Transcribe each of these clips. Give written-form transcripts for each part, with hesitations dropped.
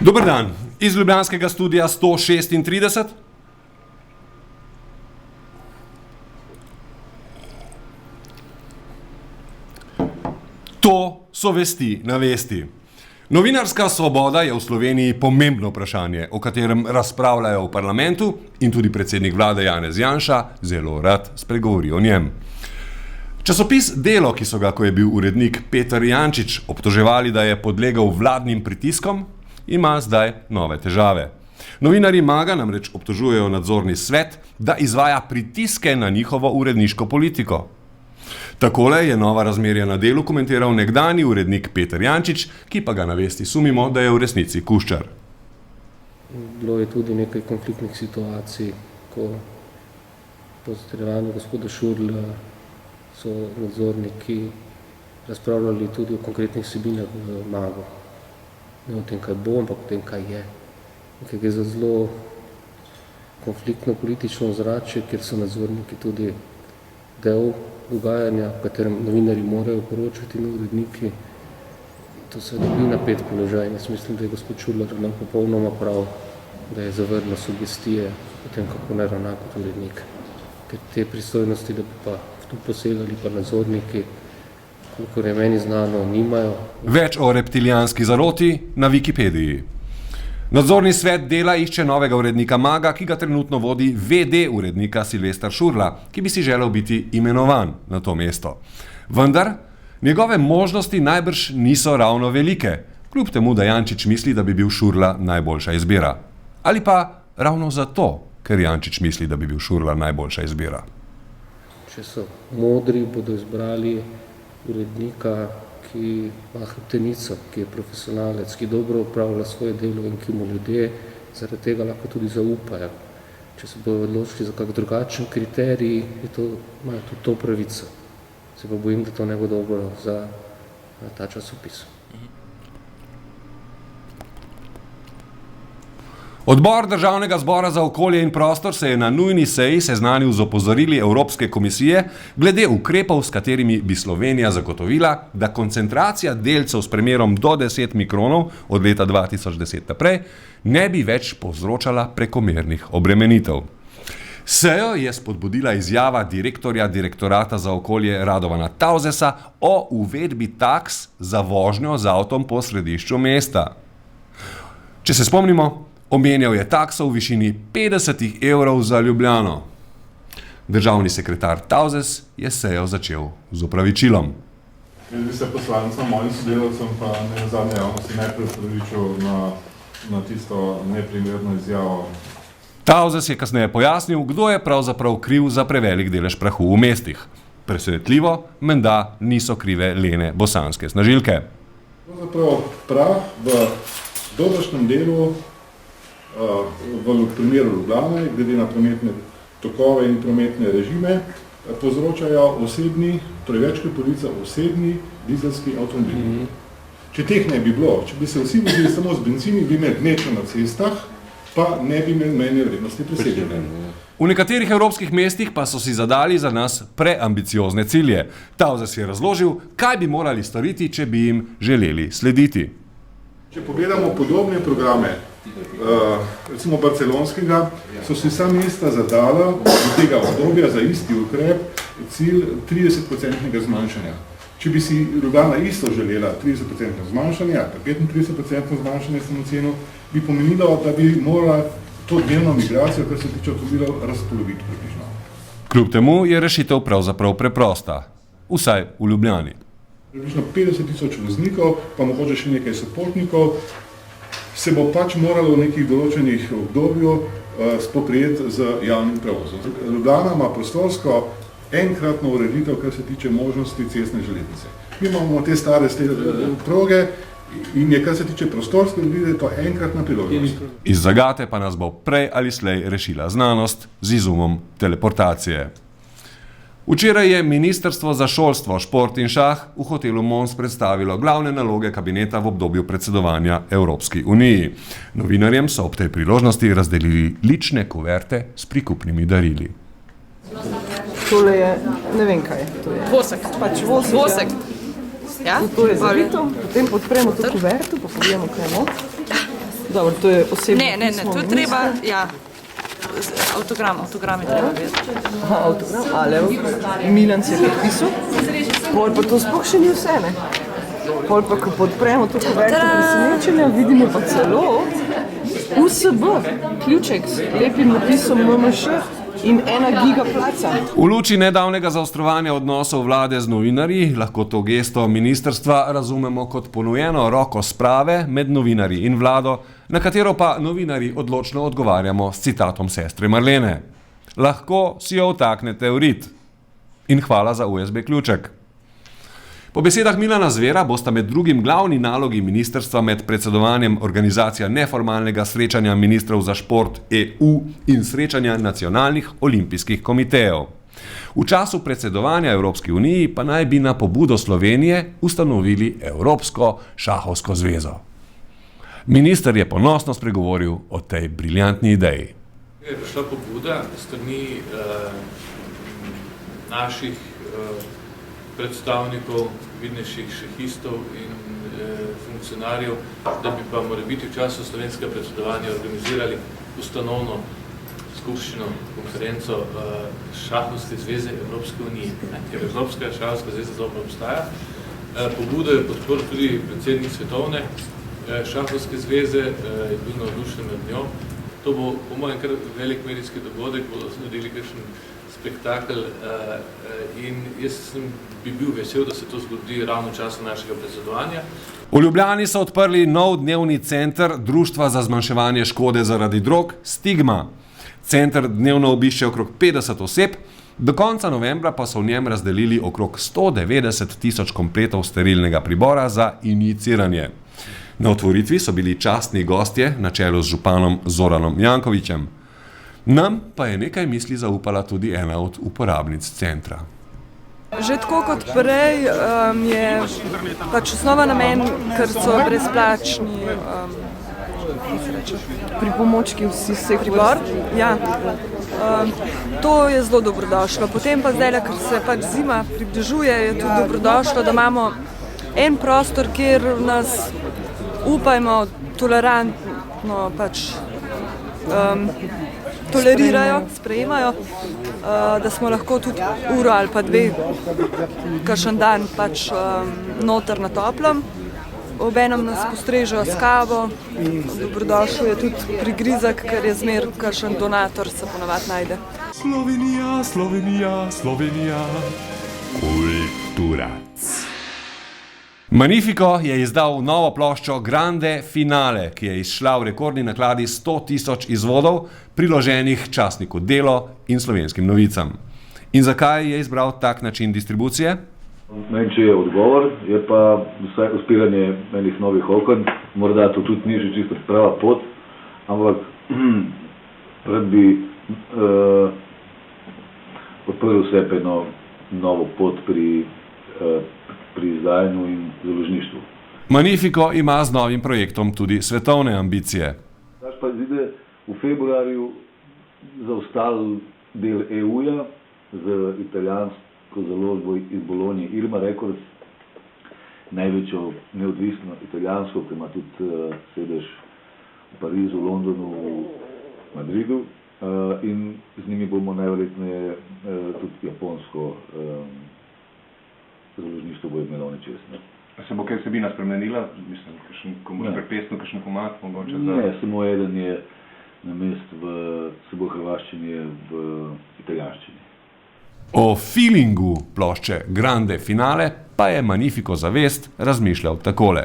Dober dan, iz ljubljanskega studia 136. To so vesti na vesti. Novinarska svoboda je v Sloveniji pomembno vprašanje, o katerem razpravljajo v parlamentu in tudi predsednik vlade Janez Janša zelo rad spregovori o njem. Časopis Delo, ki so ga, ko je bil urednik Peter Jančič, obtoževali, da je podlegel vladnim pritiskom, ima zdaj nove težave. Novinarji Maga namreč obtožujejo nadzorni svet, da izvaja pritiske na njihovo uredniško politiko. Takole je nova razmerja na Delu komentiral nekdanji urednik Peter Jančič, ki pa ga na vesti sumimo, da je v resnici kuščar. Bilo je tudi nekaj konfliktnih situacij, ko po zatrjevanju gospoda Šurla so nadzorniki razpravljali tudi o konkretnih vsebinah v Magu. Ne o tem, kaj bo, ampak o tem, kaj je. Nekaj je za zelo konfliktno politično ozračje, kjer so nadzorniki tudi del dogajanja, v katerem novinarji morajo poročati in uredniki. To se dobi napet položaj. Jaz mislim, da je gospod Šurla ravnal popolnoma prav, da je zavrnil sugestije o tem, kako ne ravna kot urednik. Ker te pristojnosti, da bi pa tu posegali pa nadzorniki, kolikor je meni znano, nimajo. Več o reptilijanski zaroti na Wikipediji. Nadzorni svet Dela išče novega urednika Maga, ki ga trenutno vodi VD urednika Silvestar Šurla, ki bi si želel biti imenovan na to mesto. Vendar njegove možnosti najbrž niso ravno velike, kljub temu, da Jančič misli, da bi bil Šurla najboljša izbira. Ali pa ravno zato, ker Jančič misli, da bi bil Šurla najboljša izbira. Če so modri, bodo izbrali urednika, ki ima hrbtenico, ki je profesionalec, ki dobro upravlja svoje delo in ki mu ljudje zaradi tega lahko tudi zaupajo. Če se bodo odločili za kak drugačen kriterij, imajo tudi to pravico. Se pa bojim, da to ne bo dobro za ta časopis. Odbor Državnega zbora za okolje in prostor se je na nujni seji seznanil z opozorili Evropske komisije glede ukrepov, s katerimi bi Slovenija zagotovila, da koncentracija delcev s premerom do 10 mikronov od leta 2010 naprej ne bi več povzročala prekomernih obremenitev. Sejo je spodbudila izjava direktorja Direktorata za okolje Radovana Tavzesa o uvedbi taks za vožnjo z avtom po središču mesta. Če se spomnimo, omenjal je takso v višini 50 evrov za Ljubljano. Državni sekretar Tavzes je sejo začel z opravičilom. Jaz bi se poslancem, mojim sodelavcem pa ne zadnje javnosti najprej opravičil na tisto neprimerno izjavo. Tavzes je kasneje pojasnil, kdo je pravzaprav kriv za prevelik delež prahu v mestih. Presenetljivo, menda niso krive lene bosanske snažilke. Pravzaprav prah v dobršnem delu v primeru Ljubljane, glede na prometne tokove in prometne režime, povzročajo osebni, torej več kot polovica osebni dizelski avtomobili. Če teh ne bi bilo, če bi se vsi vozili samo z benzini, bi imeli gnečo na cestah, pa ne bi imeli mejne vrednosti presegljene. V nekaterih evropskih mestih pa so si zadali za nas preambiciozne cilje. Tavzes je razložil, kaj bi morali storiti, če bi jim želeli slediti. Če pogledamo podobne programe, recimo barcelonskega, so si vsa mesta zadala do tega obdobja za isti ukrep cilj 30% zmanjšanja. Če bi si Ljubljana isto želela 30% zmanjšanja, pa 35% zmanjšanja samoceno, bi pomenilo, da bi morala to dnevno migracijo, kar se tiče avtomobilov, razpoloviti približno. Kljub temu je rešitev pravzaprav preprosta, vsaj v Ljubljani. Približno 50.000 voznikov, pa mogoče še nekaj sopotnikov, se bo pač moralo v nekih določenih obdobju spoprijeti z javnim prevozom. Ljubljana ima prostorsko enkratno ureditev, kar se tiče možnosti cestne železnice. Mi imamo te stare proge in je, kar se tiče prostorske ureditve, to enkratna priložnost. Iz zagate pa nas bo prej ali slej rešila znanost z izumom teleportacije. Včeraj je Ministrstvo za šolstvo, šport in šah v hotelu Mons predstavilo glavne naloge kabineta v obdobju predsedovanja Evropski uniji. Novinarjem so ob tej priložnosti razdelili lične kuverte s prikupnimi darili. Tole je, ne vem kaj to je. Vosek. Pač vosek. Ja? To je zavito, potem podpremo to kuverto, pa povijemo kaj je not. Dobro, to je osebno Ne, pismo to je ministra. treba, ja, avtogram je treba vedeti. Aha, avtogram, ale Milan se je podpisal, pol pa to sploh še ni vse, ne? Pol pa, ko podpremo to kuverto presenečenja, vidimo pa celo USB, ključek s lepim napisom MMŠ in 1 giga placa. V luči nedavnega zaostrovanja odnosov vlade z novinarji lahko to gesto ministrstva razumemo kot ponujeno roko sprave med novinarji in vlado, na katero pa novinarji odločno odgovarjamo s citatom sestre Marlene. Lahko si jo vtaknete v rit. In hvala za USB ključek. Po besedah Milana Zvera bosta med drugim glavni nalogi ministrstva med predsedovanjem organizacija neformalnega srečanja ministrov za šport EU in srečanja nacionalnih olimpijskih komitejev. V času predsedovanja Evropski uniji pa naj bi na pobudo Slovenije ustanovili Evropsko šahovsko zvezo. Minister je ponosno spregovoril o tej briljantni ideji. Je prišla pobuda strani naših predstavnikov, vidnejših šahistov in funkcionarjev, da bi pa morebiti v času slovenskega predsedovanja organizirali ustanovno skupščino, konferenco Šahovske zveze Evropske unije, ker Evropska šahovska zveza dobro obstaja. Pobudo je podprl tudi predsednik Svetovne šahovske zveze, je bil navdušen nad njo. To bo, po mojem, kar velik medijski dogodek, bodo naredili kakšen spektakel in jaz bi bil vesel, da se to zgodi ravno v času našega predsedovanja. V Ljubljani so odprli nov dnevni center Društva za zmanjševanje škode zaradi drog Stigma. Center dnevno obišče okrog 50 oseb, do konca novembra pa so v njem razdelili okrog 190 tisoč kompletov sterilnega pribora za injiciranje. Na otvoritvi so bili častni gostje na čelu z županom Zoranom Jankovićem. Nam pa je nekaj misli zaupala tudi ena od uporabnic centra. Že tako kot prej je pač osnova namen, ker so brezplačni Pripomočki vsi se pribor. Ja. To je zelo dobrodošlo. Potem pa zdaj, ker se pač zima približuje, je tudi dobrodošlo, da imamo en prostor, kjer nas upajmo tolerantno pač tolerirajo, sprejemajo, da smo lahko tudi uro ali pa dve, kakšen dan pač noter na toplem. Obenem nas postrežejo s kavo, dobrodošel je tudi prigrizek, ker je zmer kakšen donator se ponavadi najde. Slovenija, Slovenija, Slovenija, kulturac. Magnifico je izdal novo ploščo Grande Finale, ki je izšla v rekordni nakladi 100 tisoč izvodov, priloženih časniku Delo in Slovenskim novicam. In zakaj je izbral tak način distribucije? Ne vem, če je odgovor, je pa vsaj odpiranje enih novih oken, morda to tudi ni že čisto prava pot, ampak rad bi odprl vse eno novo pot pri izdajanju in založništvu. Magnifico ima z novim projektom tudi svetovne ambicije. Daš pa zide v februarju zaostal del EU-ja z italijansko založbo iz Bologna Irma Records, največjo neodvisno italijansko, ki ima tudi sedež v Parizu, Londonu, v Madridu, in z njimi bomo najverjetneje tudi japonsko založništvo bo imelo nečestno. Se bo kaj vsebina spremenila? Mislim, kakšen prepesno, kakšen komad mogoče? Ne, samo eden je namest se bo hrvaščini v italijanščini. O feelingu plošče Grande Finale pa je Magnifico zavest razmišljal takole.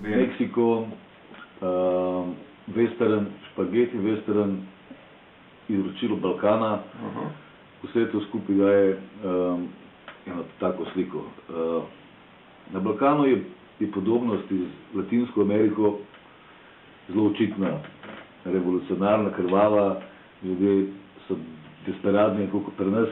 Meksiko, western, špageti western, izročilo Balkana, vse to skupaj daje eno tako sliko. Na Balkanu je podobnost z Latinsko Ameriko zelo očitna, revolucionarna, krvava, ljudje so desperadni, kot pri nas,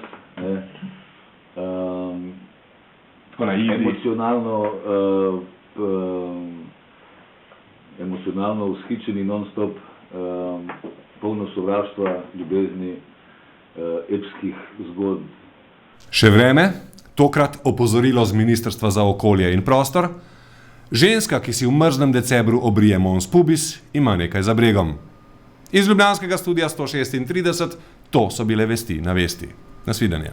emocionalno vzhičeni non-stop, polno sovraštva, ljubezni, epskih zgodb. Še vreme, tokrat opozorilo z Ministrstva za okolje in prostor. Ženska, ki si v mrzlem decembru obrije mons pubis, ima nekaj za bregom. Iz ljubljanskega studia 136, to so bile vesti na vesti. Nasvidenje.